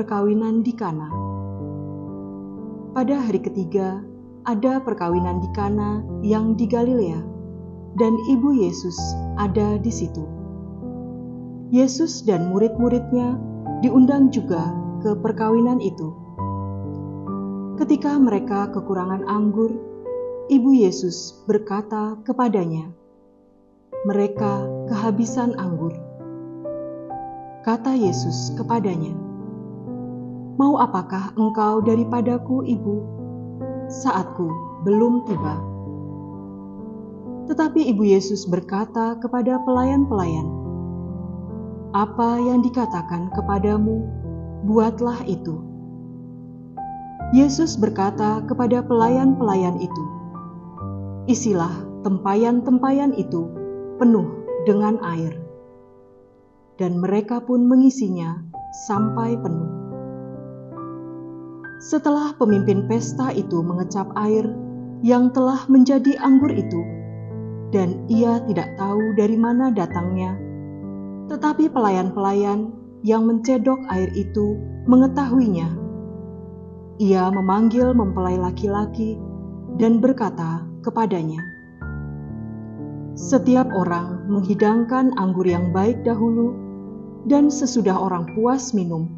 perkawinan di Kana. Pada hari ketiga, ada perkawinan di Kana yang di Galilea, dan ibu Yesus ada di situ. Yesus dan murid-muridnya diundang juga ke perkawinan itu. Ketika mereka kekurangan anggur, ibu Yesus berkata kepadanya, "Mereka kehabisan anggur." Kata Yesus kepadanya, "Mau apakah engkau daripadaku, ibu? Saatku belum tiba." Tetapi ibu Yesus berkata kepada pelayan-pelayan, "Apa yang dikatakan kepadamu, buatlah itu." Yesus berkata kepada pelayan-pelayan itu, "Isilah tempayan-tempayan itu penuh dengan air." Dan mereka pun mengisinya sampai penuh. Setelah pemimpin pesta itu mengecap air yang telah menjadi anggur itu, dan ia tidak tahu dari mana datangnya, tetapi pelayan-pelayan yang mencedok air itu mengetahuinya. Ia memanggil mempelai laki-laki dan berkata kepadanya, "Setiap orang menghidangkan anggur yang baik dahulu, dan sesudah orang puas minum,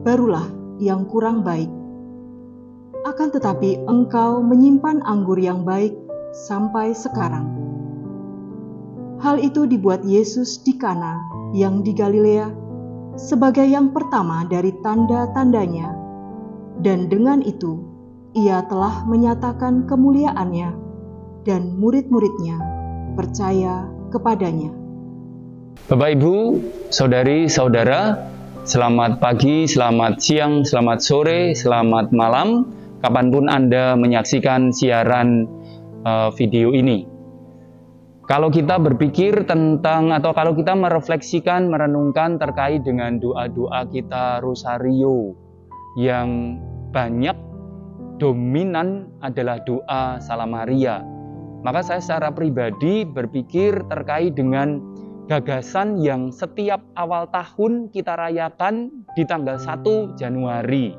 barulah yang kurang baik. Akan tetapi engkau menyimpan anggur yang baik sampai sekarang." Hal itu dibuat Yesus di Kana yang di Galilea sebagai yang pertama dari tanda-tandanya, dan dengan itu ia telah menyatakan kemuliaannya, dan murid-muridnya percaya kepadanya. Bapak, Ibu, saudari-saudara, selamat pagi, selamat siang, selamat sore, selamat malam, kapanpun Anda menyaksikan siaran video ini. Kalau kita berpikir tentang, atau kalau kita merefleksikan, merenungkan terkait dengan doa-doa kita Rosario, yang banyak dominan adalah doa Salam Maria, maka saya secara pribadi berpikir terkait dengan gagasan yang setiap awal tahun kita rayakan di tanggal 1 Januari.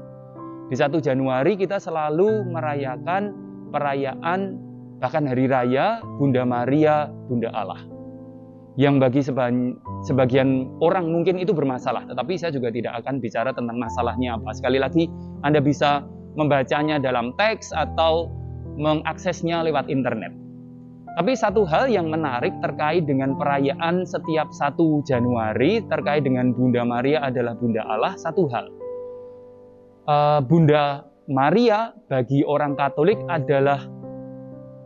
Di 1 Januari kita selalu merayakan perayaan, bahkan hari raya Bunda Maria, Bunda Allah. Yang bagi sebagian orang mungkin itu bermasalah, tetapi saya juga tidak akan bicara tentang masalahnya apa. Sekali lagi, Anda bisa membacanya dalam teks atau mengaksesnya lewat internet. Tapi satu hal yang menarik terkait dengan perayaan setiap 1 Januari terkait dengan Bunda Maria adalah Bunda Allah, satu hal. Bunda Maria bagi orang Katolik adalah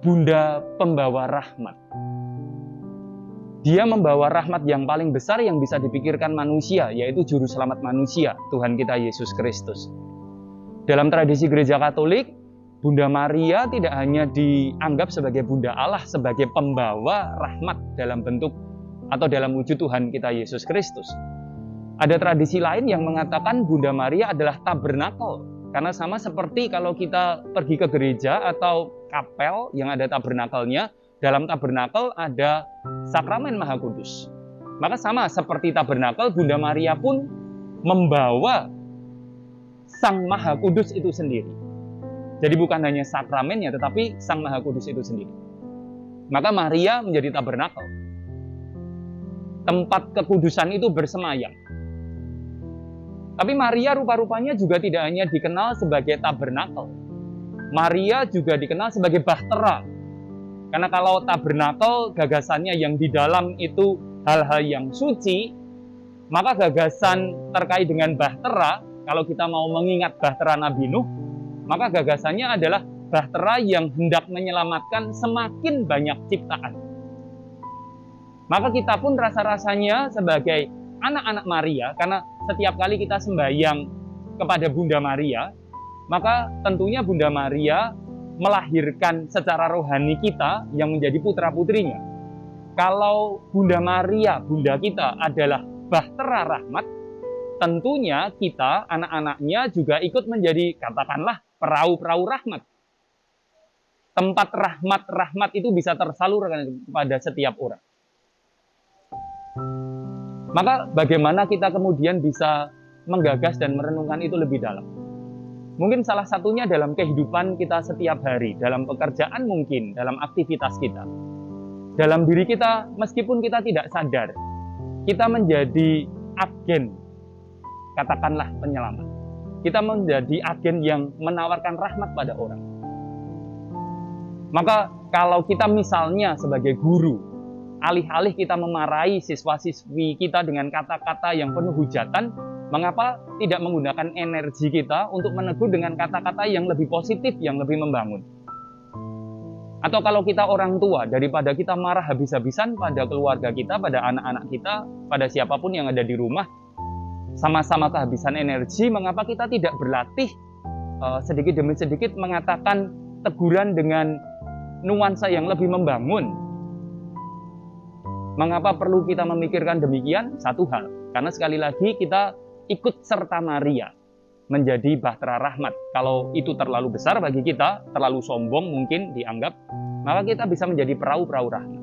Bunda pembawa rahmat. Dia membawa rahmat yang paling besar yang bisa dipikirkan manusia, yaitu Juru Selamat manusia, Tuhan kita Yesus Kristus. Dalam tradisi Gereja Katolik, Bunda Maria tidak hanya dianggap sebagai Bunda Allah, sebagai pembawa rahmat dalam bentuk atau dalam wujud Tuhan kita Yesus Kristus. Ada tradisi lain yang mengatakan Bunda Maria adalah tabernakel, karena sama seperti kalau kita pergi ke gereja atau kapel yang ada tabernakelnya, dalam tabernakel ada sakramen Maha Kudus. Maka sama seperti tabernakel, Bunda Maria pun membawa Sang Maha Kudus itu sendiri. Jadi bukan hanya sakramennya, tetapi Sang Maha Kudus itu sendiri. Maka Maria menjadi tabernakel. Tempat kekudusan itu bersemayam. Tapi Maria rupa-rupanya juga tidak hanya dikenal sebagai tabernakel. Maria juga dikenal sebagai bahtera. Karena kalau tabernakel gagasannya yang di dalam itu hal-hal yang suci, maka gagasan terkait dengan bahtera, kalau kita mau mengingat bahtera Nabi Nuh, maka gagasannya adalah bahtera yang hendak menyelamatkan semakin banyak ciptaan. Maka kita pun rasa-rasanya sebagai anak-anak Maria, karena setiap kali kita sembahyang kepada Bunda Maria, maka tentunya Bunda Maria melahirkan secara rohani kita yang menjadi putra-putrinya. Kalau Bunda Maria, Bunda kita adalah bahtera rahmat, tentunya kita, anak-anaknya juga ikut menjadi, katakanlah, perahu-perahu rahmat. Tempat rahmat-rahmat itu bisa tersalurkan kepada setiap orang. Maka bagaimana kita kemudian bisa menggagas dan merenungkan itu lebih dalam. Mungkin salah satunya dalam kehidupan kita setiap hari, dalam pekerjaan mungkin, dalam aktivitas kita. Dalam diri kita, meskipun kita tidak sadar, kita menjadi agen, katakanlah penyelamat. Kita menjadi agen yang menawarkan rahmat pada orang. Maka kalau kita misalnya sebagai guru, alih-alih kita memarahi siswa-siswi kita dengan kata-kata yang penuh hujatan, mengapa tidak menggunakan energi kita untuk menegur dengan kata-kata yang lebih positif, yang lebih membangun? Atau kalau kita orang tua, daripada kita marah habis-habisan pada keluarga kita, pada anak-anak kita, pada siapapun yang ada di rumah, sama-sama kehabisan energi, mengapa kita tidak berlatih sedikit demi sedikit mengatakan teguran dengan nuansa yang lebih membangun? Mengapa perlu kita memikirkan demikian? Satu hal, karena sekali lagi kita ikut serta Maria menjadi bahtera rahmat. Kalau itu terlalu besar bagi kita, terlalu sombong mungkin dianggap, maka kita bisa menjadi perahu-perahu rahmat.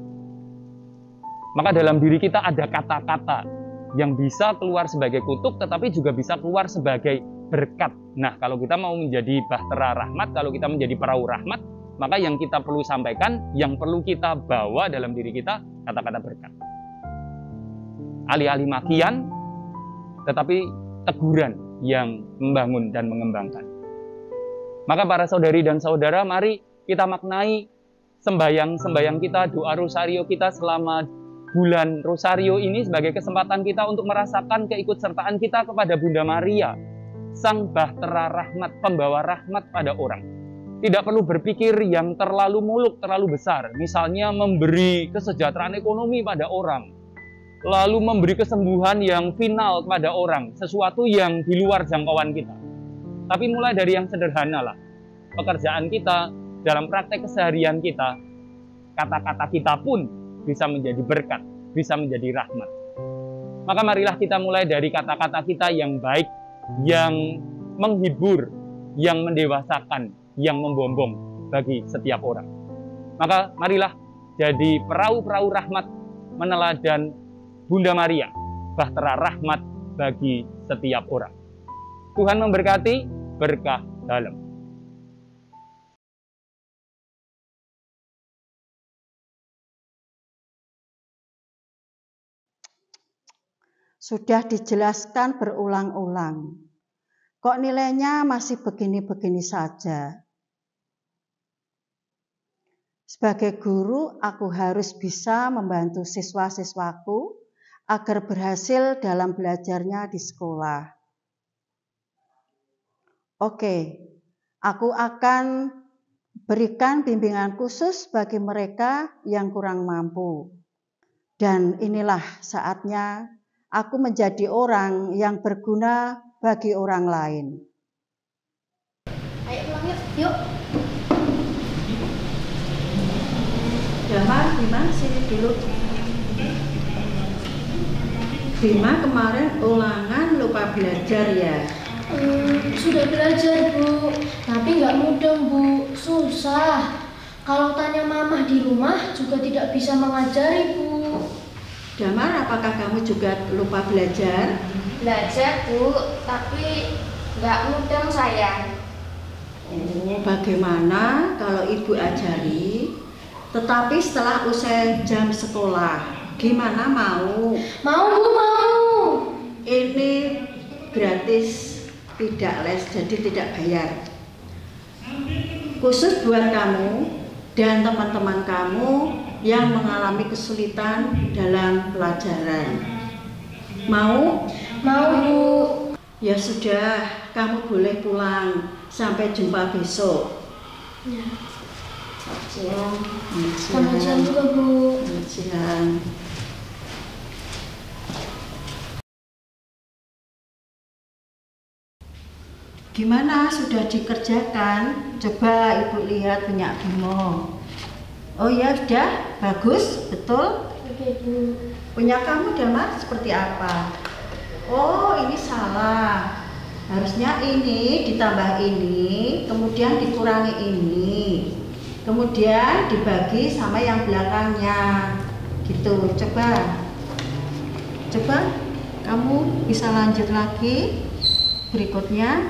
Maka dalam diri kita ada kata-kata yang bisa keluar sebagai kutuk, tetapi juga bisa keluar sebagai berkat. Nah, kalau kita mau menjadi bahtera rahmat, kalau kita menjadi perahu rahmat, maka yang kita perlu sampaikan, yang perlu kita bawa dalam diri kita, kata-kata berkat. Alih-alih makian, tetapi teguran yang membangun dan mengembangkan. Maka para saudari dan saudara, mari kita maknai sembahyang-sembahyang kita, doa rosario kita selama bulan rosario ini sebagai kesempatan kita untuk merasakan keikutsertaan kita kepada Bunda Maria, Sang Bahtera Rahmat, pembawa rahmat pada orang. Tidak perlu berpikir yang terlalu muluk, terlalu besar. Misalnya memberi kesejahteraan ekonomi pada orang, lalu memberi kesembuhan yang final kepada orang, sesuatu yang di luar jangkauan kita. Tapi mulai dari yang sederhana lah. Pekerjaan kita, dalam praktek keseharian kita, kata-kata kita pun bisa menjadi berkat, bisa menjadi rahmat. Maka marilah kita mulai dari kata-kata kita yang baik, yang menghibur, yang mendewasakan, yang membombong bagi setiap orang. Maka marilah jadi perahu-perahu rahmat, meneladan Bunda Maria, bahtera rahmat bagi setiap orang. Tuhan memberkati, berkah dalam. Sudah dijelaskan berulang-ulang. Kok nilainya masih begini-begini saja? Sebagai guru, aku harus bisa membantu siswa-siswaku agar berhasil dalam belajarnya di sekolah. Oke, aku akan berikan bimbingan khusus bagi mereka yang kurang mampu. Dan inilah saatnya aku menjadi orang yang berguna bagi orang lain. Ayo pulang yuk. Damar, Bima, sini dulu. Bima kemarin ulangan lupa belajar ya? Sudah belajar Bu, tapi nggak mudeng Bu, susah. Kalau tanya mamah di rumah juga tidak bisa mengajari Bu. Damar, apakah kamu juga lupa belajar? Belajar Bu, tapi nggak mudeng saya. Oh, bagaimana kalau ibu ajari? Tetapi setelah usai jam sekolah, gimana mau? Mau Bu, mau. Ini gratis, tidak les, jadi tidak bayar. Khusus buat kamu dan teman-teman kamu yang mengalami kesulitan dalam pelajaran. Mau? Mau Bu. Ya sudah, kamu boleh pulang. Sampai jumpa besok. Ya. Siang. Selamat siang juga Bu. Selamat siang. Gimana, sudah dikerjakan? Coba Ibu lihat punya Bimo. Oh ya, sudah? Bagus? Betul? Oke Bu. Punya kamu, Damar, seperti apa? Oh, ini salah. Harusnya ini ditambah ini, kemudian dikurangi ini. Kemudian dibagi sama yang belakangnya. Gitu, coba. Coba, kamu bisa lanjut lagi. berikutnya.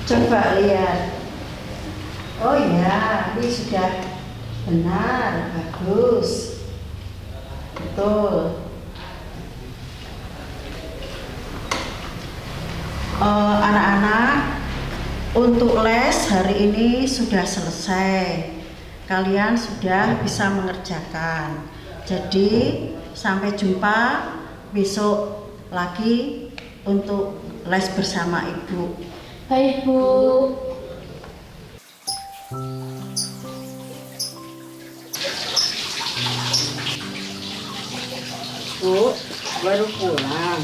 Coba lihat. Oh ya, ini sudah benar, bagus. Betul. Anak-anak, untuk les hari ini sudah selesai. Kalian sudah bisa mengerjakan. Jadi, sampai jumpa besok lagi untuk les bersama Ibu. Baik, Bu. Bu, baru pulang.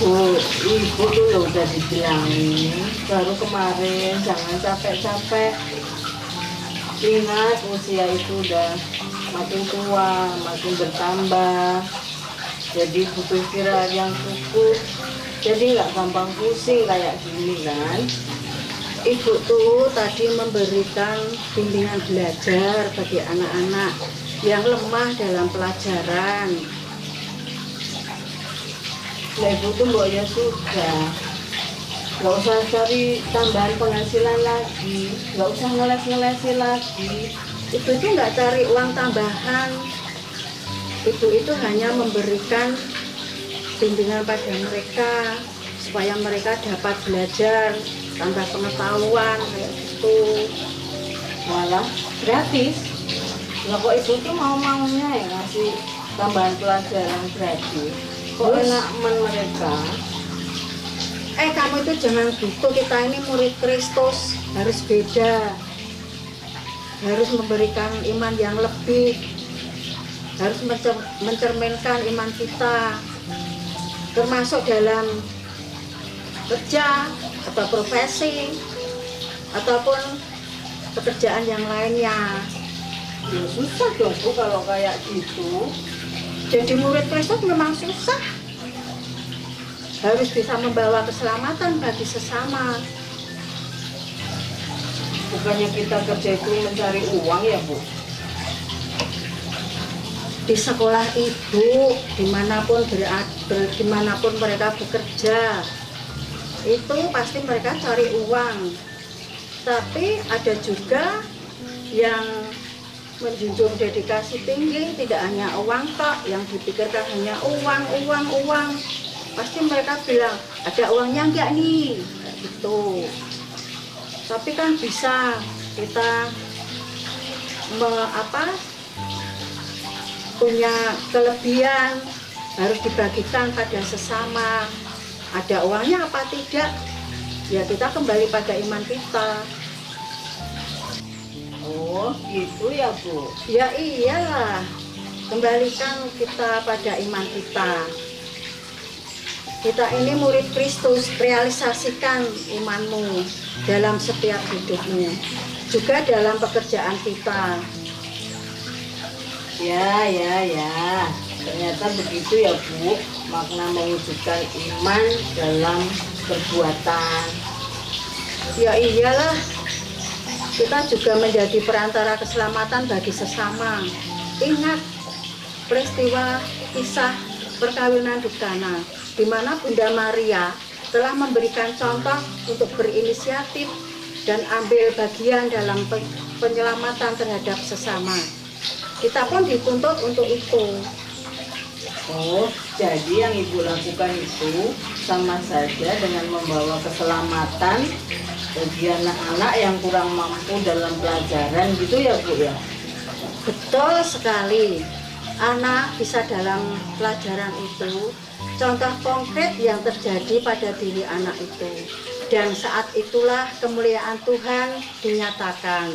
Bu, Ibu tuh udah dibilangin baru kemarin jangan capek-capek. Ingat usia itu udah makin tua, makin bertambah. Jadi butuh istirahat yang cukup. Jadi nggak gampang pusing kayak gini kan. Ibu tuh tadi memberikan bimbingan belajar bagi anak-anak yang lemah dalam pelajaran. Nah, Ibu tuh mbok ya sudah, nggak usah cari tambahan penghasilan lagi, nggak usah ngeles-ngelesin lagi. Ibu itu nggak cari uang tambahan. Ibu itu hanya memberikan bimbingan pada mereka supaya mereka dapat belajar, tambah pengetahuan kayak gitu. Malah gratis. Lah kok Ibu tuh mau-maunya ya ngasih tambahan pelajaran gratis. Kok enak mereka. Kamu itu jangan gitu, kita ini murid Kristus, harus beda. Harus memberikan iman yang lebih. Harus mencerminkan iman kita. Termasuk dalam kerja atau profesi ataupun pekerjaan yang lainnya. Ya susah dong Bu kalau kayak gitu. Jadi murid Kristus memang susah. Harus bisa membawa keselamatan bagi sesama. Bukannya kita kerja itu mencari uang ya Bu? Di sekolah Ibu, dimanapun dimanapun mereka bekerja, itu pasti mereka cari uang. Tapi ada juga yang menjunjung dedikasi tinggi, tidak hanya uang tok, yang dipikirkan hanya uang. Pasti mereka bilang, ada uangnya enggak nih? Gitu. Tapi kan bisa kita punya kelebihan, harus dibagikan pada sesama. Ada uangnya apa tidak? Ya kita kembali pada iman kita. Oh gitu ya Bu? Ya iyalah, kembalikan kita pada iman kita. Kita ini murid Kristus, realisasikan imanmu dalam setiap hidupmu, juga dalam pekerjaan kita. Ya, ternyata begitu ya Bu, makna mewujudkan iman dalam perbuatan. Ya iyalah, kita juga menjadi perantara keselamatan bagi sesama. Ingat peristiwa kisah perkawinan di Kana, di mana Bunda Maria telah memberikan contoh untuk berinisiatif dan ambil bagian dalam penyelamatan terhadap sesama. Kita pun dituntut untuk itu. Oh, jadi yang Ibu lakukan itu sama saja dengan membawa keselamatan bagi anak-anak yang kurang mampu dalam pelajaran gitu ya Bu ya? Betul sekali. Anak bisa dalam pelajaran itu contoh konkret yang terjadi pada diri anak itu. Dan saat itulah kemuliaan Tuhan dinyatakan.